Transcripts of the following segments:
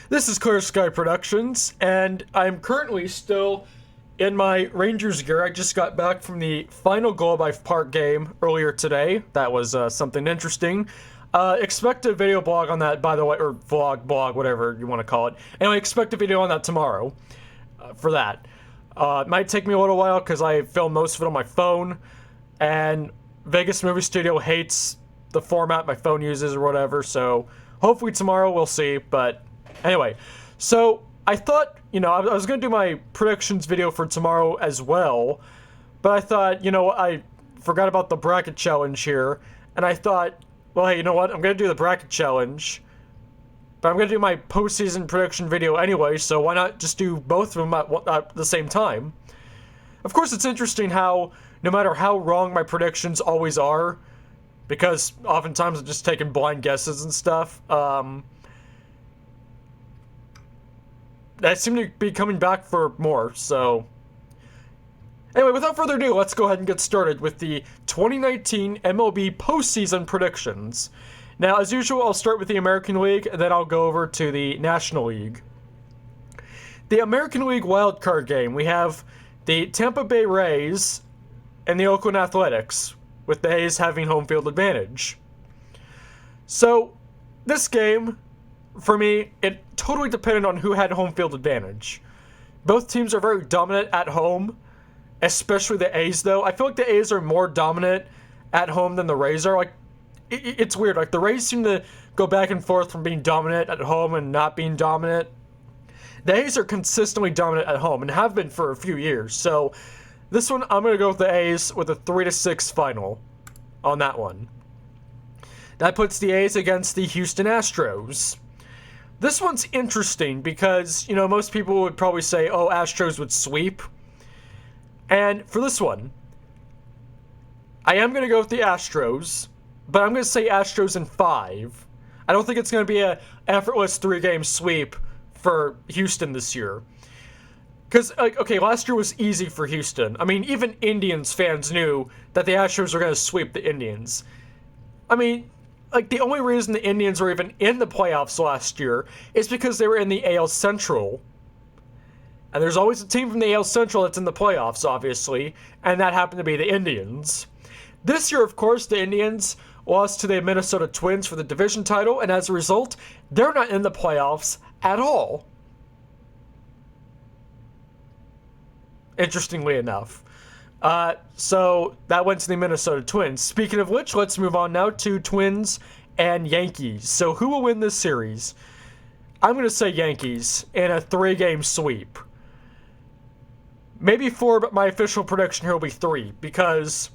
This is Clear Sky Productions, and I'm currently still in my Rangers gear. I just got back from the final Globe Life Park game earlier today. That was something interesting. Expect a video blog on that, by the way, or blog, whatever you want to call it. Anyway, expect a video on that tomorrow for that. It might take me a little while because I filmed most of it on my phone, and Vegas Movie Studio hates the format my phone uses or whatever, so hopefully tomorrow we'll see, but anyway, so I thought, I was going to do my predictions video for tomorrow as well, but I thought, I forgot about the bracket challenge here, and I thought, well, hey, you know what, I'm going to do the bracket challenge, but I'm going to do my postseason prediction video anyway, so why not just do both of them at the same time? Of course, it's interesting how, no matter how wrong my predictions always are, because oftentimes I'm just taking blind guesses and stuff, I seem to be coming back for more, so anyway, without further ado, let's go ahead and get started with the 2019 MLB Postseason Predictions. Now, as usual, I'll start with the American League, and then I'll go over to the National League. The American League wildcard game, we have the Tampa Bay Rays and the Oakland Athletics, with the A's having home field advantage. So, this game, for me, it totally depended on who had home field advantage. Both teams are very dominant at home, especially the A's, though. I feel like the A's are more dominant at home than the Rays are. Like, it's weird. Like, the Rays seem to go back and forth from being dominant at home and not being dominant. The A's are consistently dominant at home and have been for a few years. So, this one, I'm going to go with the A's with a 3-6 final on that one. That puts the A's against the Houston Astros. This one's interesting because, most people would probably say, oh, Astros would sweep. And for this one, I am going to go with the Astros, but I'm going to say Astros in 5. I don't think it's going to be an effortless 3-game sweep for Houston this year. Because, last year was easy for Houston. I mean, even Indians fans knew that the Astros were going to sweep the Indians. I mean, the only reason the Indians were even in the playoffs last year is because they were in the AL Central. And there's always a team from the AL Central that's in the playoffs, obviously, and that happened to be the Indians. This year, of course, the Indians lost to the Minnesota Twins for the division title, and as a result, they're not in the playoffs at all. Interestingly enough. So that went to the Minnesota Twins. Speaking of which, let's move on now to Twins and Yankees. So who will win this series? I'm going to say Yankees in a 3-game sweep. Maybe 4, but my official prediction here will be 3, because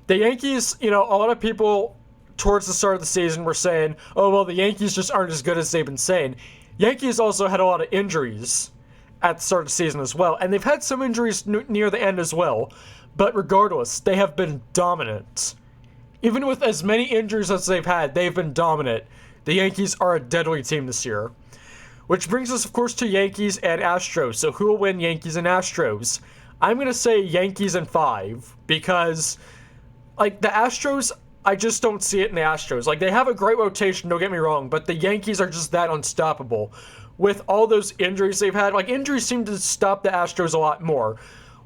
the Yankees, a lot of people towards the start of the season were saying, oh, well, the Yankees just aren't as good as they've been saying. Yankees also had a lot of injuries at the start of the season as well, and they've had some injuries near the end as well, but regardless, they have been dominant. Even with as many injuries as they've had, they've been dominant. The Yankees are a deadly team this year. Which brings us, of course, to Yankees and Astros. So who will win Yankees and Astros? I'm going to say Yankees in 5, because, the Astros, I just don't see it in the Astros. They have a great rotation, don't get me wrong, but the Yankees are just that unstoppable. With all those injuries they've had, injuries seem to stop the Astros a lot more.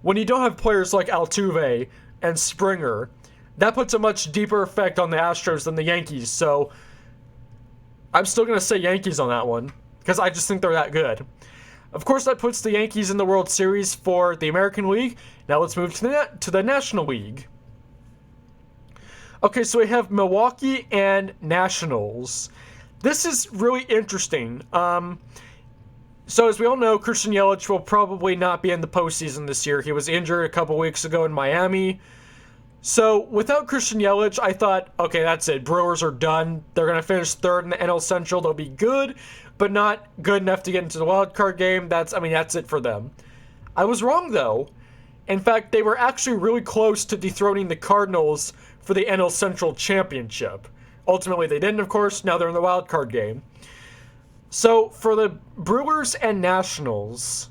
When you don't have players like Altuve and Springer, that puts a much deeper effect on the Astros than the Yankees, so I'm still going to say Yankees on that one, because I just think they're that good. Of course, that puts the Yankees in the World Series for the American League. Now let's move to the National League. Okay, so we have Milwaukee and Nationals. This is really interesting. So as we all know, Christian Yelich will probably not be in the postseason this year. He was injured a couple weeks ago in Miami. So without Christian Yelich, I thought, okay, that's it. Brewers are done. They're going to finish 3rd in the NL Central. They'll be good, but not good enough to get into the wild card game. That's it for them. I was wrong, though. In fact, they were actually really close to dethroning the Cardinals for the NL Central Championship. Ultimately, they didn't, of course. Now they're in the wild card game. So, for the Brewers and Nationals,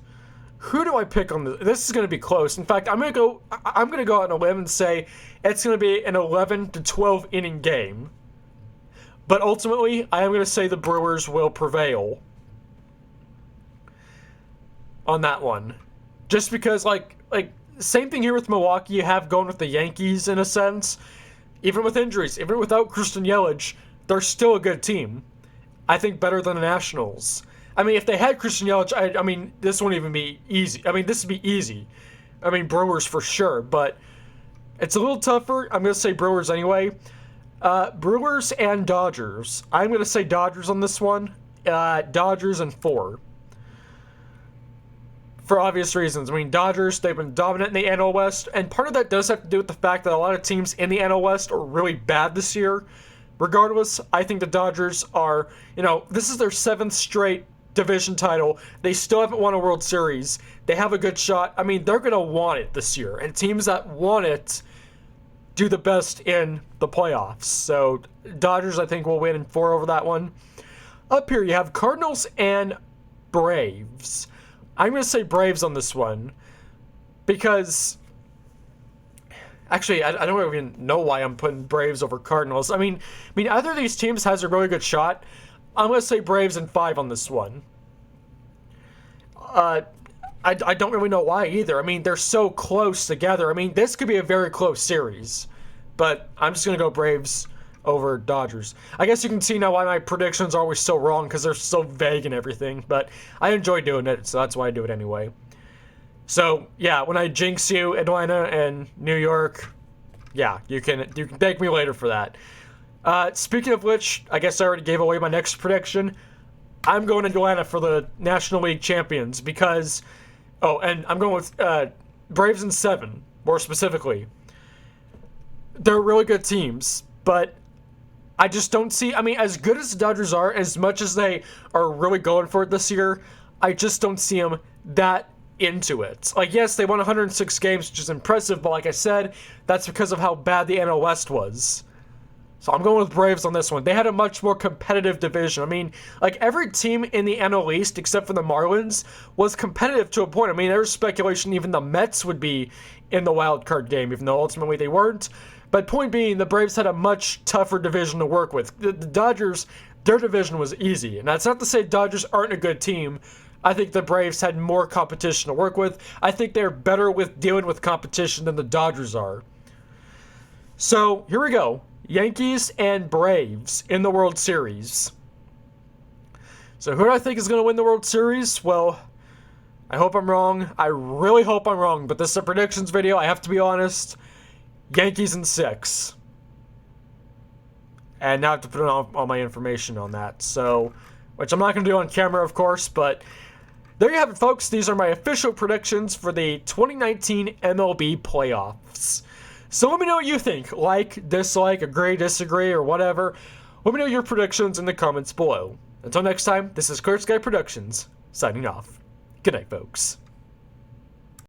who do I pick on this? This is going to be close. In fact, I'm going to go out on a limb and say it's going to be an 11 to 12 inning game. But ultimately, I am going to say the Brewers will prevail. on that one. Just because, like same thing here with Milwaukee. You have going with the Yankees in a sense. Even with injuries, even without Christian Yelich, they're still a good team. I think better than the Nationals. I mean, if they had Christian Yelich, I mean, this wouldn't even be easy. I mean, this would be easy. I mean, Brewers for sure, but it's a little tougher. I'm going to say Brewers anyway. Brewers and Dodgers. I'm going to say Dodgers on this one. Dodgers in 4. For obvious reasons. I mean, Dodgers, they've been dominant in the NL West, and part of that does have to do with the fact that a lot of teams in the NL West are really bad this year. Regardless, I think the Dodgers are, this is their 7th straight division title. They still haven't won a World Series. They have a good shot. I mean, they're going to want it this year, and teams that want it do the best in the playoffs. So, Dodgers, I think, will win in 4 over that one. Up here, you have Cardinals and Braves. I'm going to say Braves on this one because, actually, I don't even know why I'm putting Braves over Cardinals. I mean, either of these teams has a really good shot. I'm going to say Braves in 5 on this one. I don't really know why either. I mean, they're so close together. I mean, this could be a very close series, but I'm just going to go Braves over Dodgers. I guess you can see now why my predictions are always so wrong, because they're so vague and everything, but I enjoy doing it, so that's why I do it anyway. So, yeah, when I jinx you, Atlanta and New York, yeah, you can thank me later for that. Speaking of which, I guess I already gave away my next prediction. I'm going to Atlanta for the National League champions because, and I'm going with Braves in 7, more specifically. They're really good teams, but I just don't see, I mean, as good as the Dodgers are, as much as they are really going for it this year, I just don't see them that into it. Like, yes, they won 106 games, which is impressive, but like I said, that's because of how bad the NL West was. So I'm going with Braves on this one. They had a much more competitive division. I mean, like, every team in the NL East, except for the Marlins, was competitive to a point. I mean, there was speculation even the Mets would be in the wild card game, even though ultimately they weren't. But point being, the Braves had a much tougher division to work with. The Dodgers, their division was easy. And that's not to say Dodgers aren't a good team. I think the Braves had more competition to work with. I think they're better with dealing with competition than the Dodgers are. So, here we go. Yankees and Braves in the World Series. So who do I think is going to win the World Series? Well, I hope I'm wrong. I really hope I'm wrong, but this is a predictions video. I have to be honest. Yankees in 6. And now I have to put all my information on that. So, which I'm not going to do on camera, of course, but there you have it, folks. These are my official predictions for the 2019 MLB playoffs. So let me know what you think. Like, dislike, agree, disagree, or whatever. Let me know your predictions in the comments below. Until next time, this is Clear Sky Productions, signing off. Good night, folks.